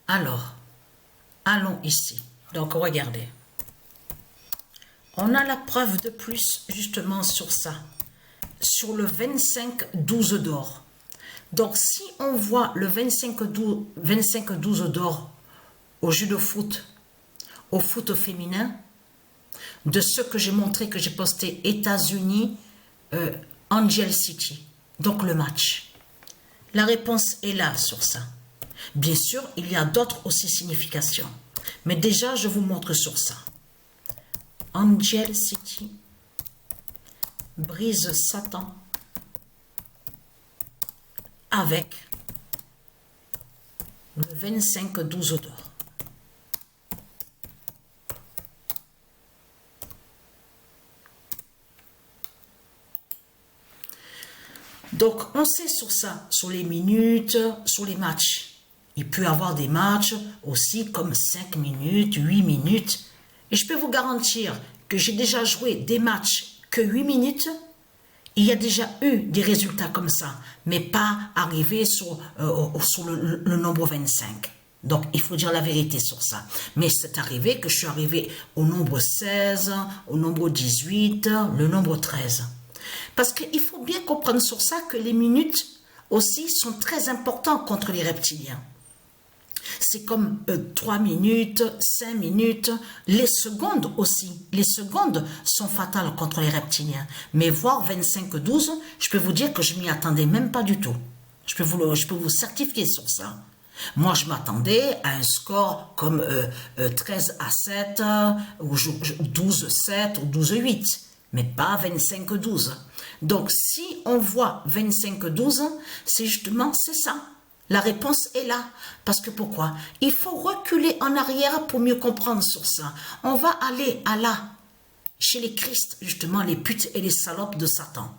Alors, allons ici. Donc, regardez. On a la preuve de plus, justement, sur ça. Sur le 25-12 d'or. Donc, si on voit le 25-12 d'or au jeu de foot, au foot féminin, de ce que j'ai montré, que j'ai posté États-Unis, Angel City, donc le match. La réponse est là sur ça. Bien sûr, il y a d'autres aussi significations. Mais déjà, je vous montre sur ça. Angel City brise Satan avec le 25-12 d'or. Donc, on sait sur ça, sur les minutes, sur les matchs. Il peut y avoir des matchs aussi comme 5 minutes, 8 minutes. Et je peux vous garantir que j'ai déjà joué des matchs que 8 minutes. Il y a déjà eu des résultats comme ça, mais pas arrivé sur le nombre 25. Donc, il faut dire la vérité sur ça. Mais c'est arrivé que je suis arrivé au nombre 16, au nombre 18, le nombre 13. Parce qu'il faut bien comprendre sur ça que les minutes aussi sont très importantes contre les reptiliens. C'est comme 3 minutes, 5 minutes, les secondes aussi. Les secondes sont fatales contre les reptiliens. Mais voir 25-12, je peux vous dire que je m'y attendais même pas du tout. Je peux vous certifier sur ça. Moi, je m'attendais à un score comme 13-7, ou 12-7 ou 12-8, mais pas 25-12. Donc, si on voit 25-12, c'est justement, c'est ça. La réponse est là. Parce que pourquoi? Il faut reculer en arrière pour mieux comprendre sur ça. On va aller à là, chez les Christ, justement, les putes et les salopes de Satan.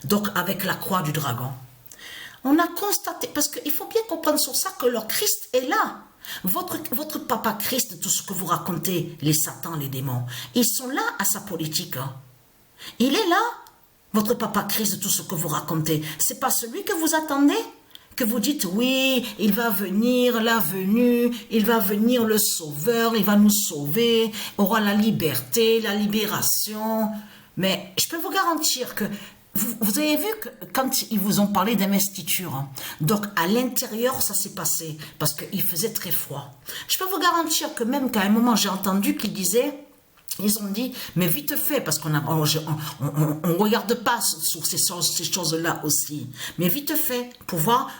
Donc, avec la croix du dragon. On a constaté, parce qu'il faut bien comprendre sur ça que leur Christ est là. Votre papa Christ, tout ce que vous racontez, les satans, les démons, ils sont là à sa politique. Il est là, votre papa Christ, tout ce que vous racontez. C'est pas celui que vous attendez? Que vous dites, oui, il va venir, la venue, il va venir le sauveur, il va nous sauver, aura la liberté, la libération. Mais je peux vous garantir que, vous avez vu que quand ils vous ont parlé d'investiture, hein, donc à l'intérieur ça s'est passé, parce qu'il faisait très froid. Je peux vous garantir que même qu'à un moment j'ai entendu qu'ils disaient, ils ont dit, mais vite fait, parce qu'on on regarde pas sur ces choses-là aussi, mais vite fait, pour voir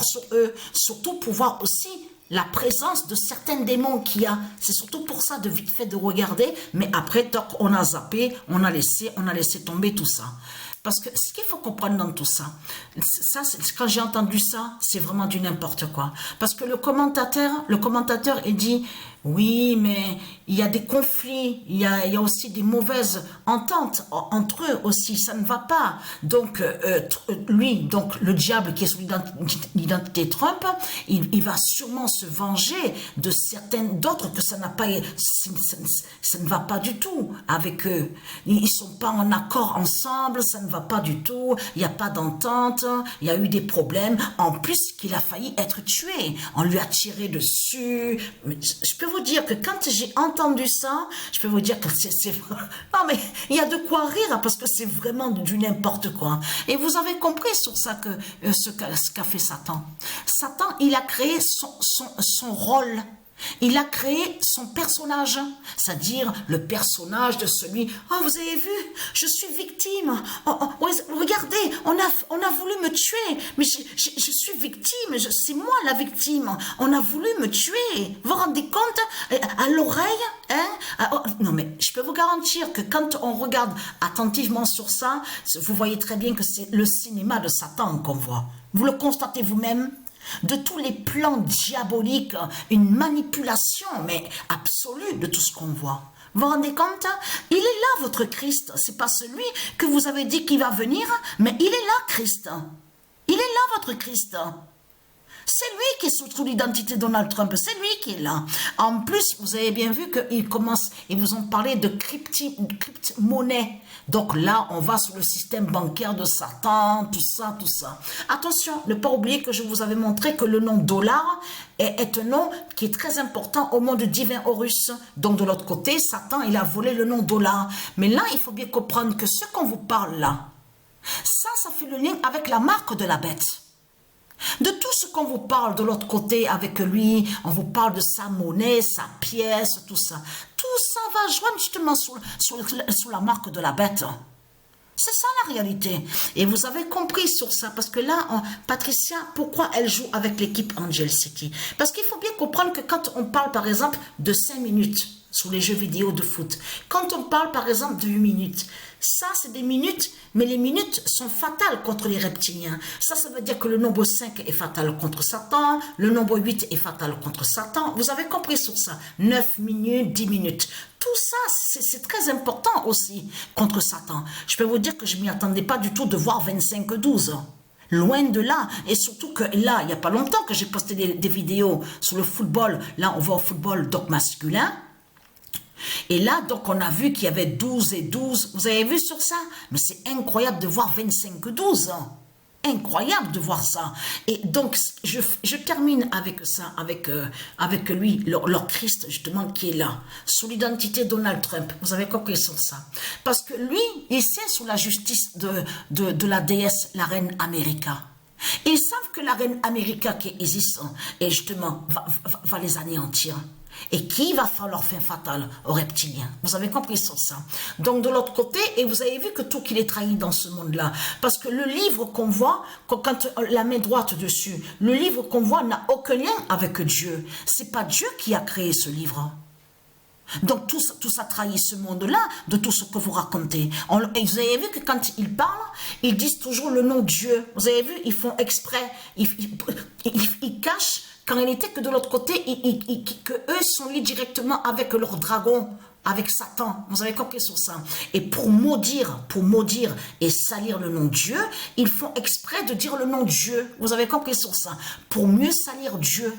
sur eux, surtout pour voir aussi la présence de certains démons qu'il y a. C'est surtout pour ça, de vite fait, de regarder, mais après, on a zappé, on a laissé tomber tout ça. Parce que ce qu'il faut comprendre dans tout ça, quand j'ai entendu ça, c'est vraiment du n'importe quoi. Parce que le commentateur, il dit, oui, mais il y a des conflits, il y a aussi des mauvaises ententes entre eux aussi, ça ne va pas. Donc, donc le diable qui est sous l'identité Trump, il va sûrement se venger de certaines, d'autres que ça ne va pas du tout avec eux. Ils sont pas en accord ensemble, ça ne va pas du tout, il n'y a pas d'entente, il y a eu des problèmes, en plus qu'il a failli être tué, on lui a tiré dessus. Mais je peux vous dire que quand j'ai entendu ça, je peux vous dire que c'est non mais il y a de quoi rire, parce que c'est vraiment du n'importe quoi. Et vous avez compris sur ça que ce qu'a fait Satan. Satan, il a créé son rôle. Il a créé son personnage, c'est-à-dire le personnage de celui, oh vous avez vu, je suis victime, regardez, on a voulu me tuer, mais je suis victime, c'est moi la victime, on a voulu me tuer, vous vous rendez compte, à l'oreille, hein, non mais je peux vous garantir que quand on regarde attentivement sur ça, vous voyez très bien que c'est le cinéma de Satan qu'on voit, vous le constatez vous-même. De tous les plans diaboliques, une manipulation, mais absolue de tout ce qu'on voit. Vous vous rendez compte? Il est là, votre Christ. C'est pas celui que vous avez dit qu'il va venir, mais il est là, Christ. Il est là, votre Christ. C'est lui qui est sous l'identité de Donald Trump, c'est lui qui est là. En plus, vous avez bien vu qu'ils commencent, ils vous ont parlé de crypto-monnaie. Donc là, on va sur le système bancaire de Satan, tout ça, tout ça. Attention, ne pas oublier que je vous avais montré que le nom dollar est un nom qui est très important au monde divin Horus. Donc de l'autre côté, Satan, il a volé le nom dollar. Mais là, il faut bien comprendre que ce qu'on vous parle là, ça fait le lien avec la marque de la bête. De tout ce qu'on vous parle de l'autre côté avec lui, on vous parle de sa monnaie, sa pièce, tout ça. Tout ça va joindre justement sous la marque de la bête. C'est ça la réalité. Et vous avez compris sur ça, parce que là, Patricia, pourquoi elle joue avec l'équipe Angel City? Parce qu'il faut bien comprendre que quand on parle par exemple de 5 minutes sur les jeux vidéo de foot, quand on parle par exemple de 8 minutes, ça c'est des minutes, mais les minutes sont fatales contre les reptiliens. Ça veut dire que le nombre 5 est fatal contre Satan, le nombre 8 est fatal contre Satan. Vous avez compris sur ça. 9 minutes, 10 minutes. Tout ça, c'est très important aussi contre Satan. Je peux vous dire que je ne m'y attendais pas du tout de voir 25-12. Loin de là, et surtout que là, il n'y a pas longtemps que j'ai posté des vidéos sur le football. Là, on va au football donc masculin. Et là, donc, on a vu qu'il y avait 12 et 12. Vous avez vu sur ça? Mais c'est incroyable de voir 25-12. Incroyable de voir ça. Et donc, je termine avec ça, avec lui, leur Christ, justement, qui est là, sous l'identité Donald Trump. Vous avez compris sur ça. Parce que lui, il sait sous la justice de la déesse, la reine America. Ils savent que la reine America, qui est Isis, et justement, va les anéantir. Et qui va faire leur fin fatale aux reptiliens. Vous avez compris sur ça. Donc de l'autre côté, et vous avez vu que tout qu'il est trahi dans ce monde-là. Parce que le livre qu'on voit, quand la main droite dessus, le livre qu'on voit n'a aucun lien avec Dieu. C'est pas Dieu qui a créé ce livre. Donc tout ça trahit ce monde-là de tout ce que vous racontez. Et vous avez vu que quand ils parlent, ils disent toujours le nom Dieu. Vous avez vu, ils font exprès, ils cachent. Quand il était que de l'autre côté, que eux sont liés directement avec leur dragon, avec Satan. Vous avez compris sur ça. Et pour maudire et salir le nom Dieu, ils font exprès de dire le nom Dieu. Vous avez compris sur ça. Pour mieux salir Dieu.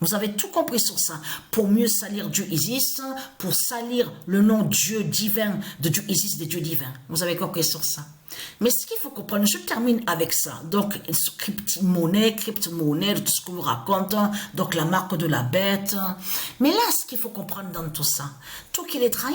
Vous avez tout compris sur ça. Pour mieux salir Dieu Isis, pour salir le nom Dieu divin de Dieu Isis, des dieux divins. Vous avez compris sur ça. Mais ce qu'il faut comprendre, je termine avec ça. Donc, crypto-monnaie, tout ce qu'on vous raconte, donc la marque de la bête. Mais là, ce qu'il faut comprendre dans tout ça, tout qu'il est trahi,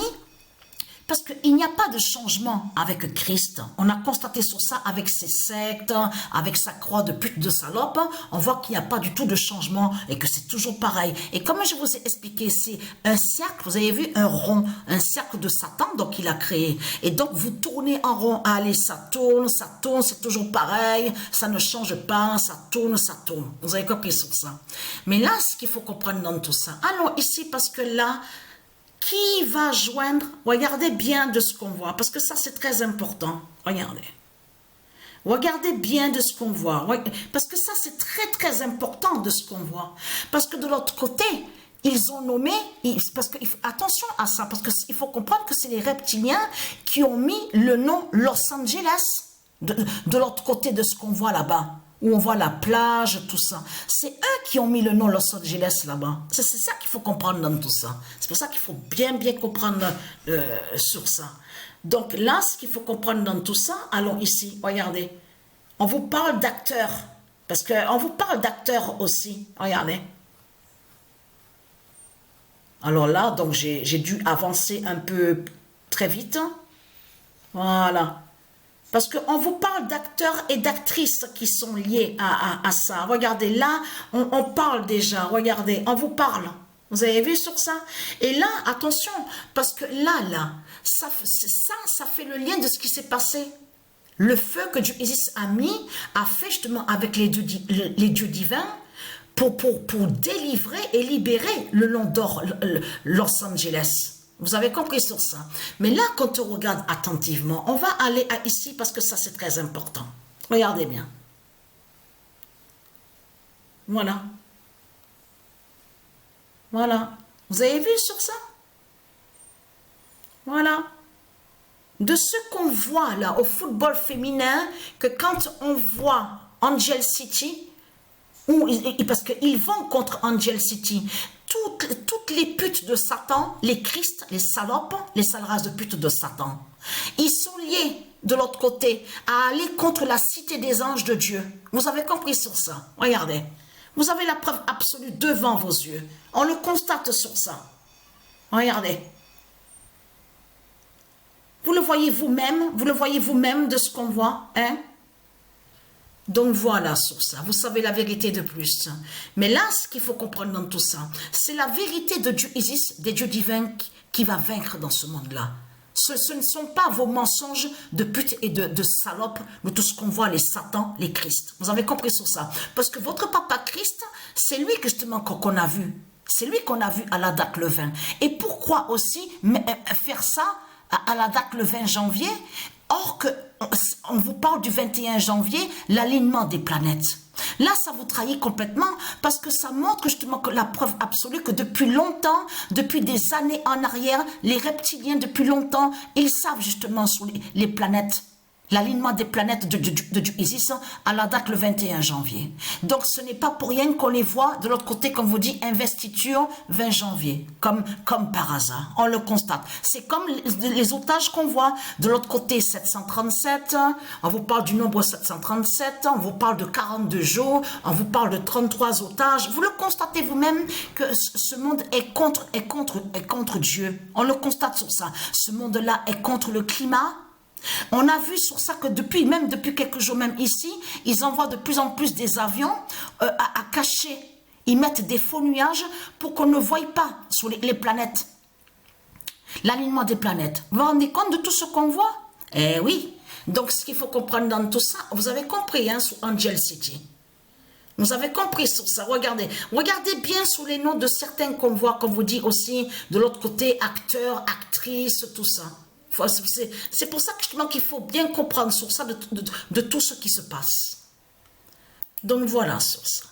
parce qu'il n'y a pas de changement avec Christ. On a constaté sur ça avec ses sectes, avec sa croix de pute de salope. On voit qu'il n'y a pas du tout de changement et que c'est toujours pareil. Et comme je vous ai expliqué, c'est un cercle, vous avez vu, un rond, un cercle de Satan, donc il a créé. Et donc vous tournez en rond, allez, ça tourne, c'est toujours pareil, ça ne change pas, ça tourne, ça tourne. Vous avez compris sur ça. Mais là, ce qu'il faut comprendre dans tout ça, allons ici parce que là, qui va joindre? Regardez bien de ce qu'on voit, parce que ça c'est très important. Regardez. Regardez bien de ce qu'on voit, parce que ça c'est très très important de ce qu'on voit. Parce que de l'autre côté, ils ont nommé, parce que attention à ça, parce qu'il faut comprendre que c'est les reptiliens qui ont mis le nom Los Angeles de l'autre côté de ce qu'on voit là-bas. Où on voit la plage, tout ça. C'est eux qui ont mis le nom Los Angeles là-bas. C'est ça qu'il faut comprendre dans tout ça. C'est pour ça qu'il faut bien comprendre sur ça. Donc là, ce qu'il faut comprendre dans tout ça, allons ici, regardez. On vous parle d'acteurs. Parce qu'on vous parle d'acteurs aussi. Regardez. Alors là, donc j'ai dû avancer un peu très vite. Voilà. Parce qu'on vous parle d'acteurs et d'actrices qui sont liés à ça. Regardez, là, on parle déjà. Regardez, on vous parle. Vous avez vu sur ça? Et là, attention, parce que là, ça fait le lien de ce qui s'est passé. Le feu que Dieu Isis a fait justement avec les dieux divins pour délivrer et libérer le nom d'or Los Angeles. Vous avez compris sur ça. Mais là, quand on regarde attentivement, on va aller ici parce que ça, c'est très important. Regardez bien. Voilà. Voilà. Vous avez vu sur ça? Voilà. De ce qu'on voit là au football féminin, que quand on voit Angel City, Parce qu'ils vont contre Angel City. Toutes les putes de Satan, les Christ, les salopes, les sales races de putes de Satan, ils sont liés de l'autre côté à aller contre la cité des anges de Dieu. Vous avez compris sur ça? Regardez. Vous avez la preuve absolue devant vos yeux. On le constate sur ça. Regardez. Vous le voyez vous-même de ce qu'on voit, hein? Donc voilà sur ça, vous savez la vérité de plus. Mais là, ce qu'il faut comprendre dans tout ça, c'est la vérité de Dieu Isis, des dieux divins qui va vaincre dans ce monde-là. Ce ne sont pas vos mensonges de putes et de salopes, de tout ce qu'on voit, les satans, les Christ. Vous avez compris sur ça? Parce que votre papa Christ, c'est lui justement qu'on a vu. C'est lui qu'on a vu à la date le 20. Et pourquoi aussi faire ça à la date le 20 janvier, or qu'on vous parle du 21 janvier, l'alignement des planètes. Là, ça vous trahit complètement parce que ça montre justement que la preuve absolue que depuis longtemps, depuis des années en arrière, les reptiliens depuis longtemps, ils savent justement sur les planètes. L'alignement des planètes de Isis à la date le 21 janvier. Donc ce n'est pas pour rien qu'on les voit de l'autre côté, comme vous dit, investiture 20 janvier, comme par hasard. On le constate. C'est comme les otages qu'on voit de l'autre côté 737, on vous parle du nombre 737, on vous parle de 42 jours, on vous parle de 33 otages. Vous le constatez vous-même que ce monde est contre Dieu. On le constate sur ça. Ce monde-là est contre le climat. On a vu sur ça que depuis quelques jours, même ici, ils envoient de plus en plus des avions à cacher. Ils mettent des faux nuages pour qu'on ne voie pas sur les planètes. L'alignement des planètes. Vous vous rendez compte de tout ce qu'on voit? Eh oui. Donc, ce qu'il faut comprendre dans tout ça, vous avez compris, hein, sur Angel City. Vous avez compris sur ça. Regardez bien sous les noms de certains qu'on voit, comme vous dit aussi, de l'autre côté, acteurs, actrices, tout ça. C'est pour ça justement qu'il faut bien comprendre sur ça de tout ce qui se passe. Donc voilà sur ça.